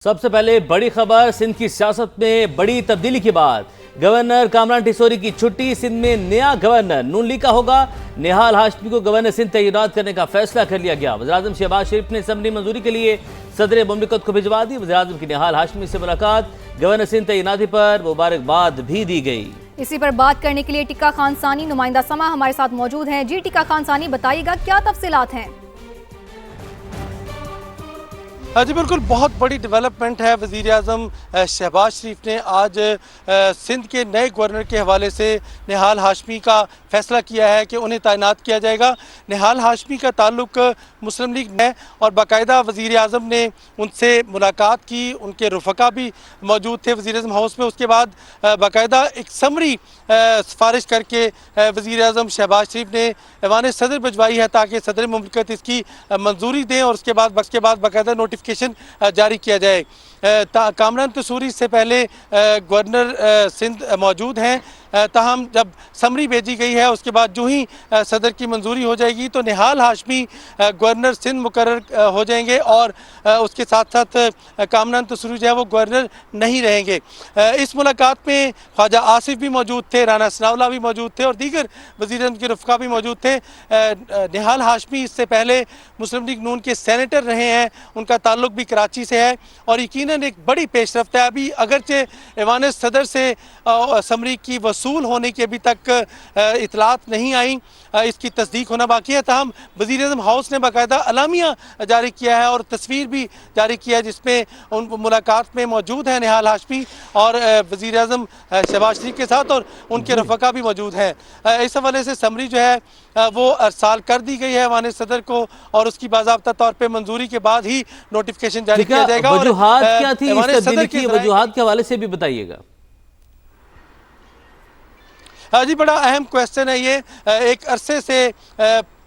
सबसे पहले बड़ी खबर, सिंध की सियासत में बड़ी तब्दीली के बाद गवर्नर कामरान टिसोरी की छुट्टी। सिंध में नया गवर्नर नून लीग का होगा। निहाल हाशमी को गवर्नर सिंध तैनात करने का फैसला कर लिया गया। वज़ीर-ए-आज़म शहबाज शरीफ ने असम्बली मंजूरी के लिए सदर मुमलिकत को भिजवा दी। वज़ीर-ए-आज़म की निहाल हाशमी से मुलाकात, गवर्नर सिंध तैनाती पर मुबारकबाद भी दी गई। इसी पर बात करने के लिए टिक्का खान सानी नुमाइंदा समा हमारे साथ मौजूद हैं। जी टिक्का खान सानी, बताइएगा क्या तफसीलात हैं? जी बिल्कुल, बहुत बड़ी डेवलपमेंट है। वज़ीर-ए-आज़म शहबाज शरीफ ने आज सिंध के नए गवर्नर के हवाले से निहाल हाशमी का फैसला किया है कि उन्हें तैनात किया जाएगा। निहाल हाशमी का ताल्लुक मुस्लिम लीग में और बाकायदा वज़ीर-ए-आज़म ने उनसे मुलाकात की, उनके रुफ़का भी मौजूद थे वज़ीर-ए-आज़म हाउस में। उसके बाद बाकायदा एक समरी सिफारिश करके वज़ीर-ए-आज़म शहबाज शरीफ ने ऐवान सदर भिजवाई है ताकि सदर मुमलिकत इसकी मंजूरी दें और उसके बाद बाकायदा नोटिफिकेशन जारी किया जाए। कामरान टिसोरी से पहले गवर्नर सिंध मौजूद हैं, ताहम जब समरी भेजी गई है उसके बाद जो ही सदर की मंजूरी हो जाएगी तो निहाल हाशमी गवर्नर सिंध मुकर्रर हो जाएंगे और उसके साथ साथ कामरान टिसोरी जो है वो गवर्नर नहीं रहेंगे। इस मुलाकात में ख्वाजा आसिफ भी मौजूद थे, राना सनाउल्लाह भी मौजूद थे और दीगर वज़ीर के रुफ़का भी मौजूद थे। निहाल हाशमी इससे पहले मुस्लिम लीग नून के सेनेटर रहे हैं, उनका ताल्लुक भी कराची से है और यकीनन एक बड़ी पेशरफ्त है। अभी अगरचे ऐवान सदर से समरी की वसूल होने की अभी तक इतलात नहीं आई, इसकी तस्दीक होना बाकी है। ताहम वज़ीर-ए-आज़म हाउस ने बाकायदा अलामिया जारी किया है और तस्वीर भी जारी किया है जिसमें उन मुलाकात में मौजूद है निहाल हाशमी और वज़ीर-ए-आज़म शहबाज शरीफ के साथ और उनके रफ़का भी मौजूद हैं। इस हवाले से समरी जो है वो अरसाल कर दी गई है ऐवान सदर को और उसकी बाज़ाब्ता तौर पर मंजूरी के बाद ही नोटिफिकेशन जारी किया जाएगा। वजूहात क्या थी इस तब्दीली की, वजूहात के हवाले से भी बताइएगा। जी बड़ा अहम क्वेश्चन है ये। एक अरसे से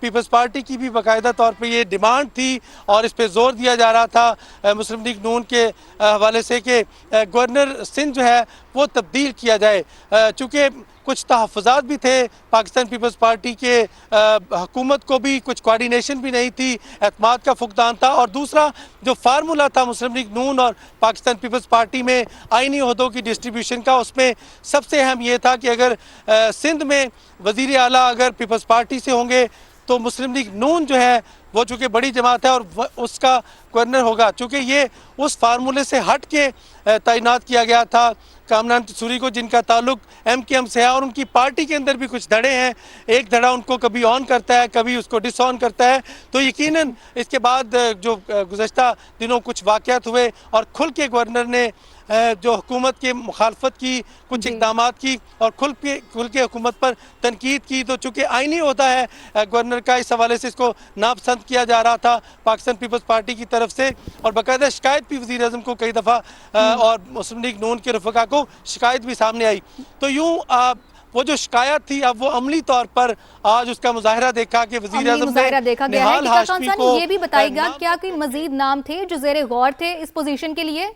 पीपल्स पार्टी की भी बाकायदा तौर पे ये डिमांड थी और इस पे जोर दिया जा रहा था मुस्लिम लीग नून के हवाले से कि गवर्नर सिंध जो है वो तब्दील किया जाए। चूँकि कुछ तहफ़्फ़ुज़ात भी थे, पाकिस्तान पीपल्स पार्टी के हुकूमत को भी कुछ कोऑर्डिनेशन भी नहीं थी, एतमाद का फुकदान था और दूसरा जो फार्मूला था मुस्लिम लीग नून और पाकिस्तान पीपल्स पार्टी में आइनी ओहदों की डिस्ट्रीब्यूशन का, उसमें सबसे अहम ये था कि अगर सिंध में वज़ीर आला अगर पीपल्स पार्टी से होंगे तो मुस्लिम लीग नून जो है वो चूँकि बड़ी जमात है और उसका गवर्नर होगा। चूँकि ये उस फार्मूले से हट के तैनात किया गया था कामरान टिसोरी को, जिनका ताल्लुक MKM से है और उनकी पार्टी के अंदर भी कुछ धड़े हैं। एक धड़ा उनको कभी ऑन करता है, कभी उसको डिसऑन करता है। तो यकीनन इसके बाद जो गुज़श्ता दिनों कुछ वाक़यात हुए और खुल के गवर्नर ने जो हुकूमत के मुखालफत की कुछ इक़दामात की और खुल के हुकूमत पर तनकीद की, तो चूँकि आइनी होता है गवर्नर का, इस हवाले से इसको नापसंद किया जा रहा था पाकिस्तान पीपल्स पार्टी की तरफ से और बाकायदा शिकायत भी वज़ीर-ए-आज़म को कई दफ़ा और मुस्लिम लीग नून के रफ़का को शिकायत भी सामने आई। तो यूँ वो जो शिकायत थी अब वो अमली तौर पर आज उसका मुजाहरा देखा कि वज़ीर-ए-आज़म ने निहाल हाशमी को। ये भी बताइएगा क्या कोई मजीद नाम थे जो ज़ेरे गौर थे इस पोजीशन के लिए?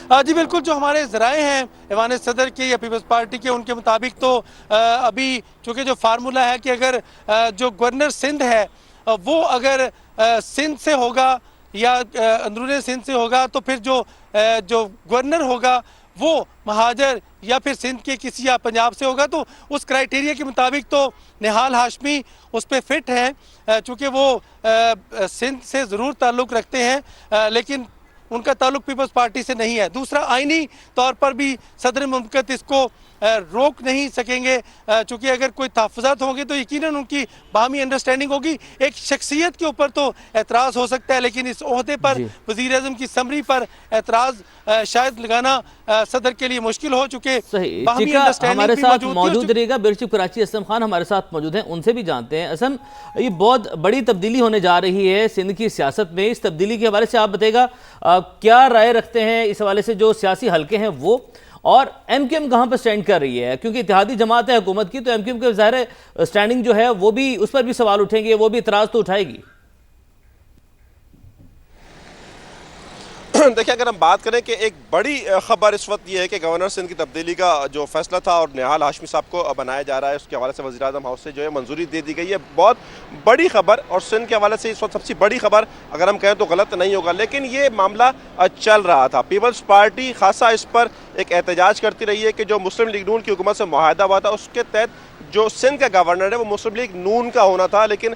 जी बिल्कुल, जो हमारे ज़राए हैं ऐवान सदर के या पीपल्स पार्टी के, उनके मुताबिक तो अभी चूँकि जो फार्मूला है कि अगर जो गवर्नर सिंध है वो अगर सिंध से होगा या अंदरूनी सिंध से होगा तो फिर जो गवर्नर होगा वो महाजर या फिर सिंध के किसी या पंजाब से होगा। तो उस क्राइटेरिया के मुताबिक तो निहाल हाशमी उस पर फिट हैं, चूँकि वो सिंध से ज़रूर ताल्लुक़ रखते हैं लेकिन उनका ताल्लुक पीपल्स पार्टी से नहीं है। दूसरा, आइनी तौर पर भी सदर मुमलिकत इसको रोक नहीं सकेंगे, चूँकि अगर कोई तहफ़्फ़ुज़ात होंगे तो यकीनन उनकी बाहमी अंडरस्टैंडिंग होगी। एक शख्सियत के ऊपर तो एतराज़ हो सकता है लेकिन इस ओहदे पर वज़ीर-ए-आज़म की समरी पर एतराज़ शायद लगाना सदर के लिए मुश्किल हो, चुके हमारे साथ मौजूद रहेगा ब्यूरो कराची असम खान हमारे साथ मौजूद हैं, उनसे भी जानते हैं। असम, ये बहुत बड़ी तब्दीली होने जा रही है सिंध की सियासत में, इस तब्दीली के हवाले से आप बताइएगा क्या राय रखते हैं इस हवाले से जो सियासी हल्के हैं वो, और MKM कहाँ पर स्टैंड कर रही है? क्योंकि इत्तेहादी जमात है हुकूमत की, तो MKM के ज़ाहिर स्टैंडिंग जो है वो भी, उस पर भी सवाल उठेंगे, वो भी इतराज़ तो उठाएगी। देखिए, अगर हम बात करें कि एक बड़ी खबर इस वक्त ये है कि गवर्नर सिंध की तब्दीली का जो फैसला था और निहाल हाशमी साहब को बनाया जा रहा है, उसके हवाले से वज़ीर-ए-आज़म हाउस से जो है मंजूरी दे दी गई है। बहुत बड़ी खबर, और सिंध के हवाले से इस वक्त सबसे बड़ी खबर अगर हम कहें तो गलत नहीं होगा, लेकिन ये मामला चल रहा था। पीपल्स पार्टी खासा इस पर एक एहतजाज करती रही है कि जो मुस्लिम लीग नून की हुकूमत से मुआहदा हुआ था, उसके तहत जो सिंध का गवर्नर है वो मुस्लिम लीग नून का होना था, लेकिन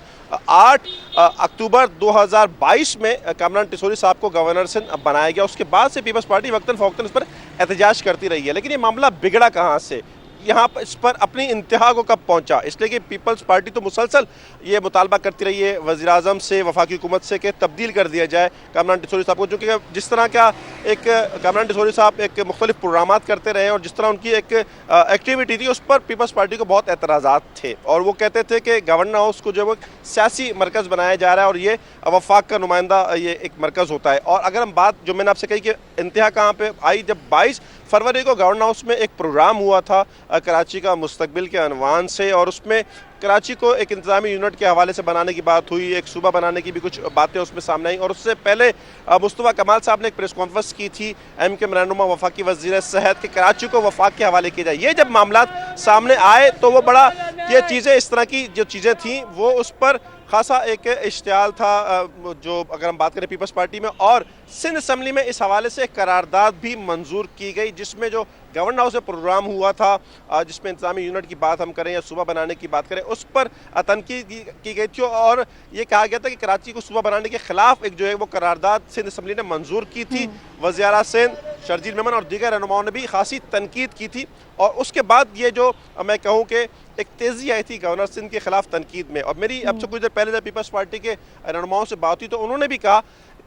8 अक्टूबर 2022 में कामरान टिसोरी साहब को गवर्नर सिंध बनाया गया। उसके बाद से पीपल्स पार्टी वक्तन फ़वक्तन इस पर एहतजाज करती रही है, लेकिन ये मामला बिगड़ा कहाँ से, यहाँ पर इस पर अपनी इंतहा को कब पहुँचा, इसलिए कि पीपल्स पार्टी तो मुसलसल ये मुतालबा करती रही है वज़ीर-ए-आज़म से, वफाकी हुकूमत से, कि तब्दील कर दिया जाए कामरान टिसोरी साहब को। जो कि जिस तरह का एक कामरान टिसोरी साहब एक मुख्तलिफ प्रोग्रामात करते रहे और जिस तरह उनकी एक एक्टिविटी थी, उस पर पीपल्स पार्टी को बहुत एतराज़ात थे, और वो कहते थे कि गवर्नर हाउस को जो है वो सियासी मरकज़ बनाया जा रहा है और ये वफाक का नुमाइंदा ये एक मरकज़ होता है। और अगर हम बात जो मैंने आपसे कही कि इंतहा कहाँ पर आई, जब 22 फरवरी को गवर्नर हाउस में एक प्रोग्राम हुआ था कराची का मुस्तकबिल के अनवान से, और उसमें कराची को एक इंतज़ामी यूनिट के हवाले से बनाने की बात हुई, एक सूबा बनाने की भी कुछ बातें उसमें सामने आई। और उससे पहले मुस्तफ़ा कमाल साहब ने एक प्रेस कॉन्फ्रेंस की थी, MKM रहनुमा वफाकी वज़ीर सेहत, कि कराची को वफाक के हवाले किया जाए। ये जब मामला सामने आए तो वो बड़ा ये चीज़ें, इस तरह की जो चीज़ें थीं वो उस पर खासा एक इश्तियाल था जो अगर हम बात करें पीपल्स पार्टी में। और सिंध असम्बली में इस हवाले से करारदाद भी मंजूर की गई, जिसमें जो गवर्नर हाउस में प्रोग्राम हुआ था, जिसमें इंतज़ामी यूनिट की बात हम करें या सूबा बनाने की बात करें, उस पर तनकीद की गई थी, और ये कहा गया था कि कराची को सूबा बनाने के खिलाफ एक जो है वो करारदाद सिंध असम्बली ने मंजूर की थी। वज़ीर सिंध शर्जील मेमन और दीगर रहनुमाओं ने भी खासी तनकीद की थी, और उसके बाद ये जो मैं कहूँ कि एक तेज़ी आई थी गवर्नर सिंध के खिलाफ तनकीद में। और मेरी अब से कुछ देर पहले जब पीपल्स पार्टी के रहनुमाओं से बात हुई तो उन्होंने भी कहा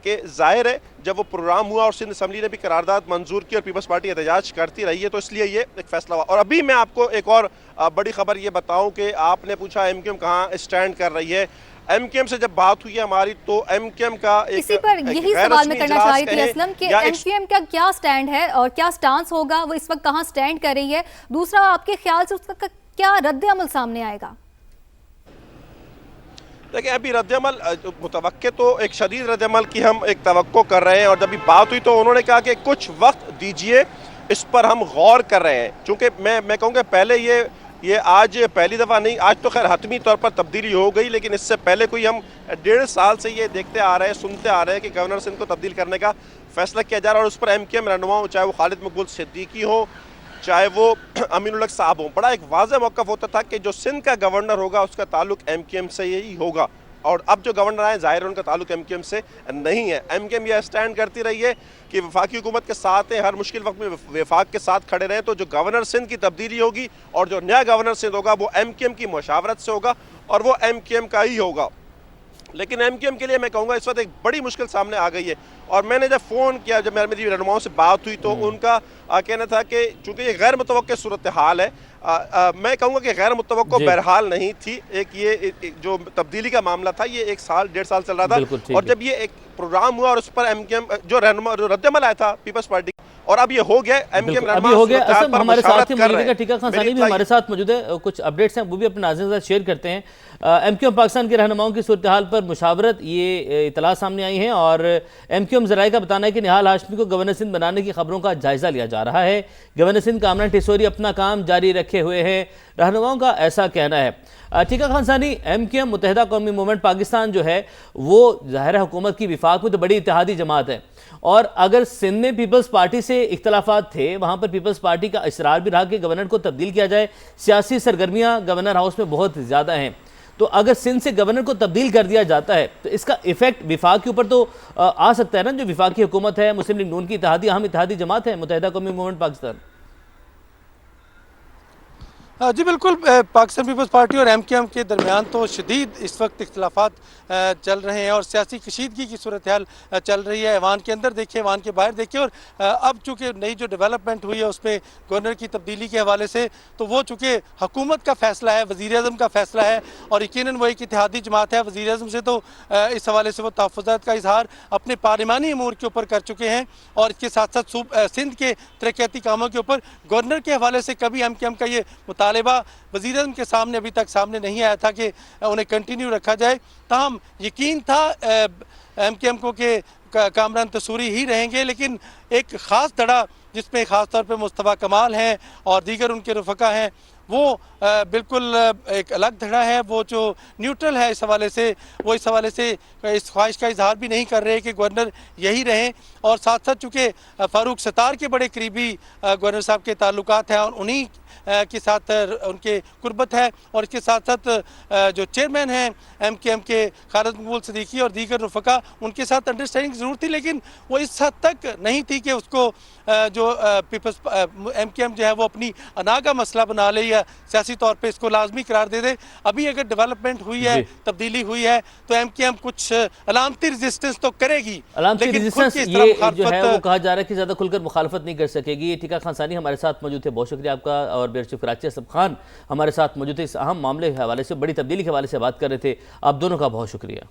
कि जाहिर है जब वो प्रोग्राम हुआ और सिंध असम्बली ने भी करारदाद मंजूर की और पीपल्स पार्टी एहतजाज करती रही है, तो इसलिए ये एक फैसला हुआ। और अभी मैं आपको एक और बड़ी खबर ये बताऊं कि आपने पूछा MKM कहाँ स्टैंड कर रही है। MKM से जब बात हुई हमारी तो MKM का एक इसी पर यही सवाल मैं करना चाह रही थी असलम कि MKM का क्या स्टैंड है और क्या स्टांस होगा, वो इस वक्त कहाँ स्टैंड कर रही है। दूसरा, आपके ख्याल से उसका क्या रद्द अमल सामने आएगा? देखिए, अभी रद्दअमल मुतवक्के तो एक शदीद रद्दअमल की हम एक तवक्को कर रहे हैं, और जब भी बात हुई तो उन्होंने कहा कि कुछ वक्त दीजिए, इस पर हम गौर कर रहे हैं। चूँकि मैं कहूँगा पहले ये आज पहली दफ़ा नहीं, आज तो खैर हतमी तौर पर तब्दीली हो गई, लेकिन इससे पहले कोई हम 1.5 साल से ये देखते आ रहे हैं, सुनते आ रहे हैं कि गवर्नर सिंध को तब्दील करने का फैसला किया जा रहा है। और उस पर MKM रहनुमा हो, चाहे वो खालिद मकबूल सिद्दीकी हो, चाहे वो अमीनुल हक साहब हो, बड़ा एक वाज़ेह मौक़िफ़ होता था कि जो सिंध का गवर्नर होगा उसका ताल्लुक MKM से ही होगा। और अब जो गवर्नर आए ज़ाहिर उनका ताल्लुक MKM से नहीं है। MKM यह स्टैंड करती रही है कि वफाकी हुकूमत के साथ है, हर मुश्किल वक्त में वफाक के साथ खड़े रहे। तो जो गवर्नर सिंध की तब्दीली होगी और जो नया गवर्नर सिंध होगा वो MKM की मुशावरत से होगा और वो MKM का ही होगा। लेकिन MKM के लिए मैं कहूँगा इस वक्त एक बड़ी मुश्किल सामने आ गई है। और मैंने जब फ़ोन किया, जब मेरी रहनुमाओं से बात हुई तो उनका कहना था कि चूँकि ये गैर मुतवक्किल सूरत हाल है, मैं कहूँगा कि गैर मुतवक्को बहरहाल नहीं थी। ये जो तब्दीली का मामला था ये 1 साल 1.5 साल चल रहा था, और जब ये एक प्रोग्राम हुआ और उस पर MKM जो रद्दअमल आया था पीपल्स पार्टी, और अब ये हो गया MKM अभी हो गया। असम हमारे साथ ही मौजूद है, टीका खान सानी भी हमारे साथ मौजूद है, कुछ अपडेट्स हैं वो भी अपने नाज़रीन के साथ शेयर करते हैं। MKM पाकिस्तान के रहनुमाओं की सूरत हाल पर मुशावरत ये इतला सामने आई है, और MKM ज़राए का बताना है कि निहाल हाशमी को गवर्नर सिंध बनाने की खबरों का जायजा लिया जा रहा है। गवर्नर सिंध कामरान टिसोरी अपना काम जारी रखे हुए हैं, रहनुमाओं का ऐसा कहना है। टीका खान सानी, MKM मुत्तहिदा कौमी मूवमेंट पाकिस्तान जो है वो ज़ाहिर हुकूमत की विफाक में तो बड़ी इत्तेहादी जमात है, और अगर सिंध में पीपल्स पार्टी से इख्तलाफात थे, वहाँ पर पीपल्स पार्टी का इसरार भी रहा कि गवर्नर को तब्दील किया जाए। सियासी सरगर्मियाँ गवर्नर हाउस में बहुत ज़्यादा हैं, तो अगर सिंध से गवर्नर को तब्दील कर दिया जाता है तो इसका इफेक्ट विफाक के ऊपर तो आ सकता है ना। जो विफाकी हुकूमत है, मुस्लिम लीग नून की इत्तेहादी अहम इत्तेहादी जमात है मुत्तहिदा कौमी मूवमेंट पाकिस्तान। जी बिल्कुल, पाकिस्तान पीपल्स पार्टी और MKM के दरमियान तो शदीद इस वक्त इख्तलाफात चल रहे हैं और सियासी कशीदगी की सूरत हाल चल रही है। ऐवान के अंदर देखिए, ऐवान के बाहर देखिए, और अब चूँकि नई जो डेवलपमेंट हुई है उसमें गवर्नर की तब्दीली के हवाले से, तो वो चूँकि हुकूमत का फ़ैसला है, वज़ीर-ए-आज़म का फ़ैसला है, और यकीनन वो एक इत्तेहादी जमात है। वज़ीर-ए-आज़म से तो इस हवाले से वो तहफ़्फ़ुज़ात का इजहार अपने पार्लिमानी अमूर के ऊपर कर चुके हैं, और इसके साथ साथ सिंध के तरक्याती कामों के ऊपर गवर्नर के हवाले से कभी MKM का ये मुतालिबा वज़ीर-ए-आज़म के सामने अभी तक सामने नहीं आया था कि उन्हें कंटिन्यू रखा जाए। ताहम यकीन था MKM को कि कामरान तसूरी ही रहेंगे, लेकिन एक ख़ास धड़ा जिसमें ख़ास तौर पे मुस्तफ़ा कमाल हैं और दीगर उनके रफ़का हैं, वो बिल्कुल एक अलग धड़ा है। वो जो न्यूट्रल है इस हवाले से, वो इस हवाले से इस ख्वाहिश का इजहार भी नहीं कर रहे कि गवर्नर यही रहें। और साथ साथ चूँकि फ़ारूक सत्तार के बड़े करीबी गवर्नर साहब के ताल्लुकात हैं और उन्हीं के साथ उनके कुर्बत है, और इसके साथ साथ जो चेयरमैन हैं MKM के खालिद मकबूल सिद्दीकी और दीगर रफ़का, उनके साथ अंडरस्टैंडिंग ज़रूर थी, लेकिन वो इस हद तक नहीं थी कि उसको जो पीपल्स MKM जो है वो अपनी अना का मसला बना ले या सियासी तौर पे इसको लाजमी करार दे दे। अभी अगर डेवलपमेंट हुई है, तब्दीली हुई है, तो MKM कुछ अलामती रेजिस्टेंस तो करेगी, अलामती लेकिन रेजिस्टेंस खुद की इस तरह ये जो है मुखालफत वो कहा जा रहा है कि ज़्यादा खुलकर मुखालफत नहीं कर सकेगी। टीका खानसानी हमारे साथ मौजूद थे, बहुत शुक्रिया आपका। और ब्यूरो चीफ कराची असलम खान हमारे साथ मौजूद थे, इस अहम मामले के हवाले से, बड़ी तब्दीली के हवाले से बात कर रहे थे। आप दोनों का बहुत शुक्रिया।